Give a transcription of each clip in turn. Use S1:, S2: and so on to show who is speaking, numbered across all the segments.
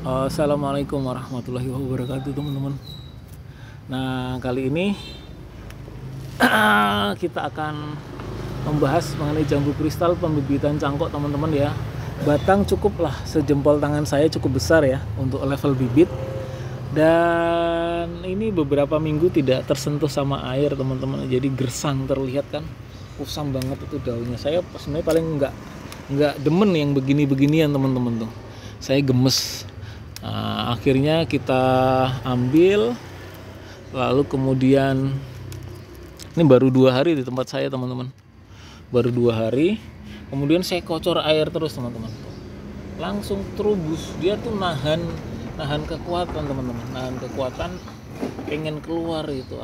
S1: Assalamualaikum warahmatullahi wabarakatuh, teman-teman. Nah, kali ini kita akan membahas mengenai jambu kristal pembibitan cangkok, teman-teman ya. Batang cukuplah sejempol tangan saya, cukup besar ya untuk level bibit. Dan ini beberapa minggu tidak tersentuh sama air, teman-teman. Jadi gersang, terlihat kan, kusam banget itu daunnya. Saya sebenarnya paling nggak demen yang begini-beginian, teman-teman tuh. Saya gemes. Nah, akhirnya kita ambil, lalu kemudian ini baru 2 hari di tempat saya, teman-teman. Baru 2 hari, kemudian saya kocor air terus, teman-teman. Langsung terubus, dia tuh nahan kekuatan, teman-teman. Nahan kekuatan, pengen keluar itu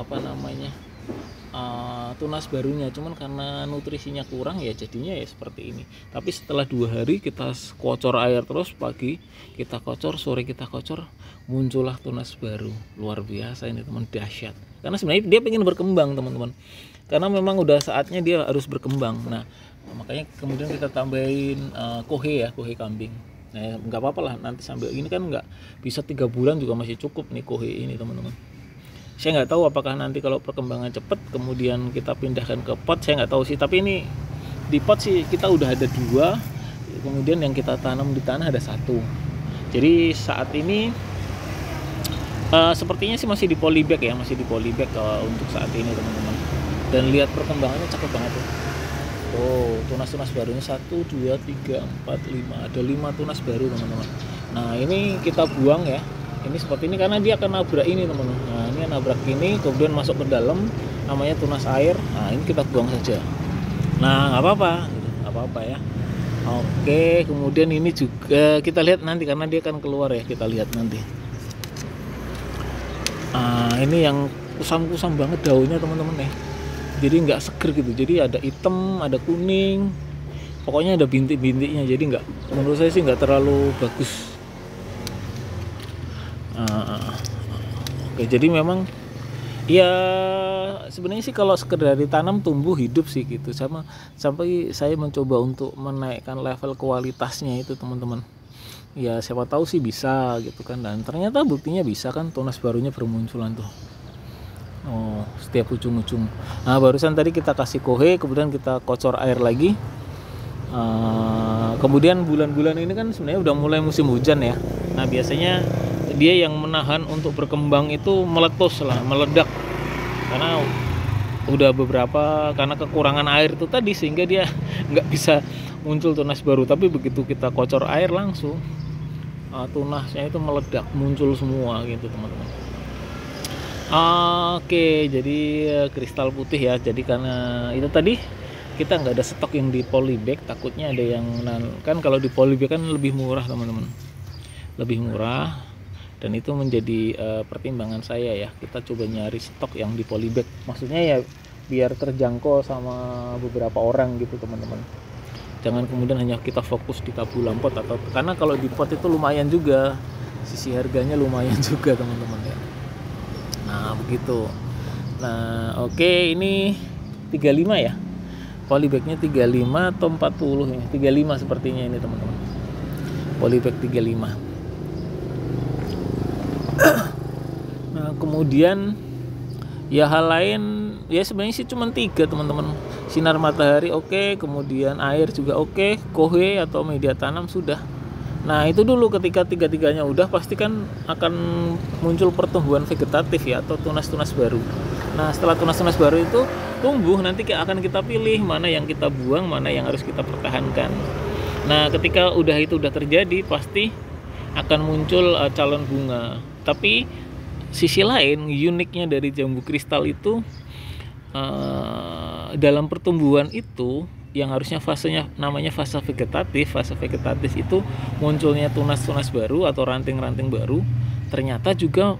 S1: tunas barunya, cuman karena nutrisinya kurang ya jadinya ya seperti ini. Tapi setelah 2 hari kita kocor air terus, pagi kita kocor, sore kita kocor, muncullah tunas baru. Luar biasa ini, teman, dahsyat. Karena sebenarnya dia pengen berkembang, teman-teman, karena memang udah saatnya dia harus berkembang. Nah, makanya kemudian kita tambahin kohe kambing. Nah, nggak apa-apa lah, nanti sambil ini kan nggak bisa 3 bulan juga masih cukup nih kohe ini, teman-teman. Saya nggak tahu apakah nanti kalau perkembangan cepat kemudian kita pindahkan ke pot, saya nggak tahu sih. Tapi ini di pot sih kita udah ada 2, kemudian yang kita tanam di tanah ada 1. Jadi saat ini sepertinya sih masih di polybag ya, untuk saat ini, teman-teman. Dan lihat perkembangannya cakep banget tuh. Oh, tunas-tunas barunya 1, 2, 3, 4, 5, ada 5 tunas baru, teman-teman. Nah, ini kita buang ya. Ini seperti ini karena dia akan nabrak ini, teman-teman. Nah, ini nabrak ini, kemudian masuk ke dalam, namanya tunas air. Nah, ini kita buang saja. Nah, nggak apa-apa ya. Oke, kemudian ini juga kita lihat nanti karena dia akan keluar ya, kita lihat nanti. Ini yang kusam-kusam banget daunnya, teman-teman ya. Jadi nggak seger gitu. Jadi ada hitam, ada kuning, pokoknya ada bintik-bintiknya. Jadi menurut saya sih nggak terlalu bagus. Oke, jadi memang ya sebenarnya sih kalau sekedar ditanam tumbuh hidup sih gitu, sampai saya mencoba untuk menaikkan level kualitasnya itu, teman-teman. Ya siapa tahu sih bisa gitu kan, dan ternyata buktinya bisa kan, tunas barunya bermunculan tuh. Oh, setiap ujung-ujung. Nah, barusan tadi kita kasih kohe, kemudian kita kocor air lagi. Kemudian bulan-bulan ini kan sebenarnya udah mulai musim hujan ya. Nah, biasanya dia yang menahan untuk berkembang itu meledak, karena udah karena kekurangan air itu tadi, sehingga dia nggak bisa muncul tunas baru. Tapi begitu kita kocor air langsung, tunasnya itu meledak, muncul semua gitu, teman-teman. Oke, jadi kristal putih ya. Jadi karena itu tadi kita nggak ada stok yang di polybag, takutnya ada yang kan, kalau di polybag kan lebih murah, teman-teman, lebih murah. Dan itu menjadi pertimbangan saya ya, kita coba nyari stok yang di polybag, maksudnya ya biar terjangkau sama beberapa orang gitu, teman-teman. Jangan kemudian hanya kita fokus di tabulam pot, karena kalau di pot itu lumayan juga, sisi harganya lumayan juga, teman-teman ya. Nah, begitu. Nah, oke, ini 35 ya, polybagnya 35 atau 40 ya, 35 sepertinya ini, teman-teman. Polybag 35. Nah, kemudian ya hal lain ya sebenarnya sih cuma 3, teman-teman. Sinar matahari oke, kemudian air juga oke, kohe atau media tanam sudah. Nah, itu dulu, ketika 3-tiganya udah, pasti kan akan muncul pertumbuhan vegetatif ya, atau tunas-tunas baru. Nah, setelah tunas-tunas baru itu tumbuh, nanti akan kita pilih mana yang kita buang, mana yang harus kita pertahankan. Nah, ketika itu udah terjadi, pasti akan muncul calon bunga. Tapi sisi lain, uniknya dari jambu kristal itu, dalam pertumbuhan itu yang harusnya fasenya namanya fase vegetatif itu munculnya tunas-tunas baru atau ranting-ranting baru, ternyata juga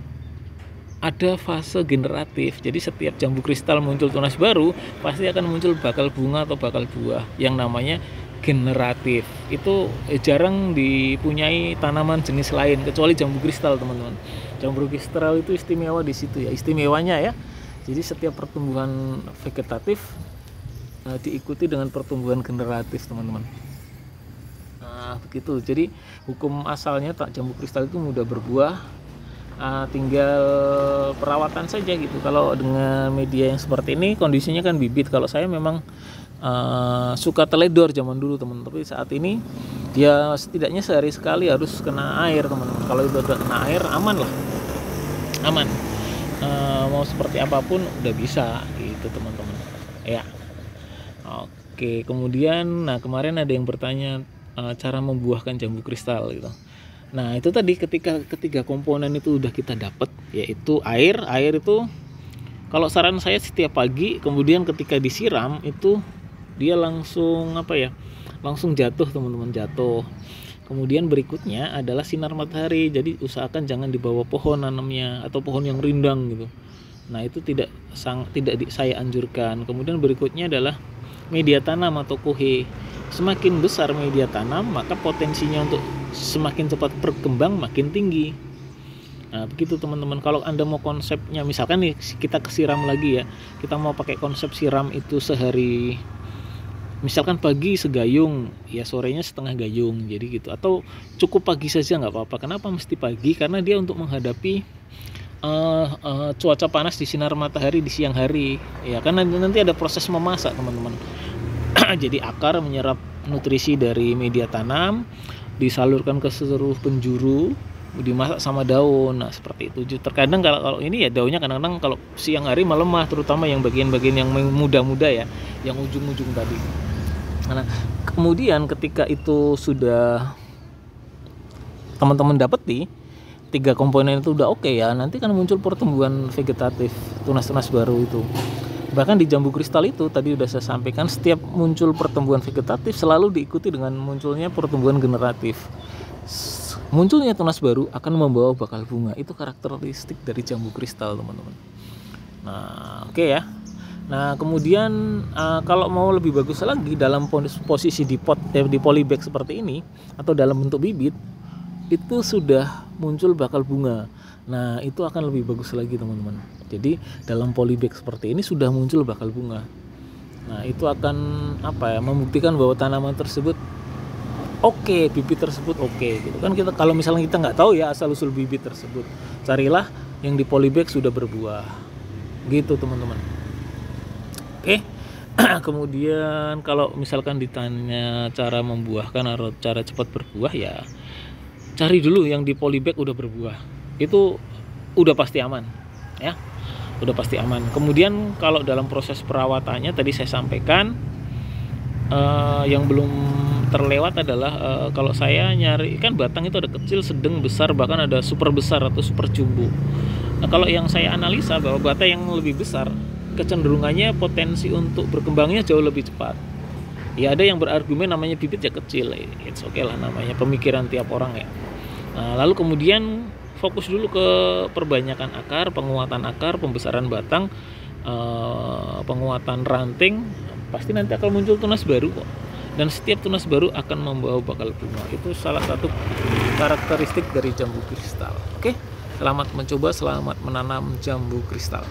S1: ada fase generatif. Jadi setiap jambu kristal muncul tunas baru, pasti akan muncul bakal bunga atau bakal buah yang namanya generatif. Itu jarang dipunyai tanaman jenis lain kecuali jambu kristal, teman-teman. Jambu kristal itu istimewa di situ ya, istimewanya ya. Jadi setiap pertumbuhan vegetatif diikuti dengan pertumbuhan generatif, teman-teman. Nah, Nah, begitu. Jadi hukum asalnya tak jambu kristal itu mudah berbuah, tinggal perawatan saja gitu. Kalau dengan media yang seperti ini kondisinya kan bibit. Kalau saya memang suka teledor zaman dulu teman, tapi saat ini dia setidaknya sehari sekali harus kena air teman-teman. Kalau udah kena air aman lah, aman. Mau seperti apapun udah bisa gitu teman-teman ya. Oke, kemudian nah kemarin ada yang bertanya cara membuahkan jambu kristal gitu. Nah itu tadi ketika ketiga komponen itu udah kita dapat, yaitu air itu kalau saran saya setiap pagi, kemudian ketika disiram itu dia langsung langsung jatuh teman-teman, jatuh. Kemudian berikutnya adalah sinar matahari. Jadi usahakan jangan di bawah pohon nanamnya atau pohon yang rindang gitu. Nah, itu tidak saya anjurkan. Kemudian berikutnya adalah media tanam atau kohe. Semakin besar media tanam, maka potensinya untuk semakin cepat berkembang makin tinggi. Nah, begitu teman-teman. Kalau Anda mau konsepnya, misalkan nih kita kesiram lagi ya. Kita mau pakai konsep siram itu sehari, misalkan pagi segayung, ya sorenya setengah gayung, jadi gitu. Atau cukup pagi saja nggak apa-apa. Kenapa mesti pagi? Karena dia untuk menghadapi cuaca panas di sinar matahari di siang hari. Ya kan nanti ada proses memasak teman-teman. Jadi akar menyerap nutrisi dari media tanam, disalurkan ke seluruh penjuru, dimasak sama daun. Nah seperti itu. Terkadang kalau ini ya daunnya kadang-kadang kalau siang hari melemah, terutama yang bagian-bagian yang muda-muda ya, yang ujung-ujung tadi. Nah kemudian ketika itu sudah teman-teman dapati 3 komponen itu udah oke ya, nanti kan muncul pertumbuhan vegetatif, tunas-tunas baru itu. Bahkan di jambu kristal itu tadi udah saya sampaikan, setiap muncul pertumbuhan vegetatif selalu diikuti dengan munculnya pertumbuhan generatif. Munculnya tunas baru akan membawa bakal bunga. Itu karakteristik dari jambu kristal teman-teman. Nah oke ya. Nah kemudian kalau mau lebih bagus lagi dalam posisi di pot, di polybag seperti ini atau dalam bentuk bibit, itu sudah muncul bakal bunga. Nah itu akan lebih bagus lagi teman-teman. Jadi dalam polybag seperti ini sudah muncul bakal bunga. Nah itu akan membuktikan bahwa tanaman tersebut oke, bibit tersebut oke gitu kan. Kita kalau misalnya kita nggak tahu ya asal usul bibit tersebut, carilah yang di polybag sudah berbuah gitu teman-teman. Oke. Kemudian kalau misalkan ditanya cara membuahkan atau cara cepat berbuah, ya cari dulu yang di polybag udah berbuah. Itu udah pasti aman ya. Udah pasti aman. Kemudian kalau dalam proses perawatannya tadi saya sampaikan, yang belum terlewat adalah kalau saya nyari kan batang itu ada kecil, sedang, besar, bahkan ada super besar atau super jumbo. Nah kalau yang saya analisa bahwa batang yang lebih besar kecenderungannya potensi untuk berkembangnya jauh lebih cepat. Ya ada yang berargumen namanya bibit ya kecil, it's okay lah, namanya pemikiran tiap orang ya. Nah, lalu kemudian fokus dulu ke perbanyakan akar, penguatan akar, pembesaran batang, penguatan ranting. Pasti nanti akan muncul tunas baru kok. Dan setiap tunas baru akan membawa bakal bunga. Itu salah satu karakteristik dari jambu kristal. Oke, selamat mencoba, selamat menanam jambu kristal.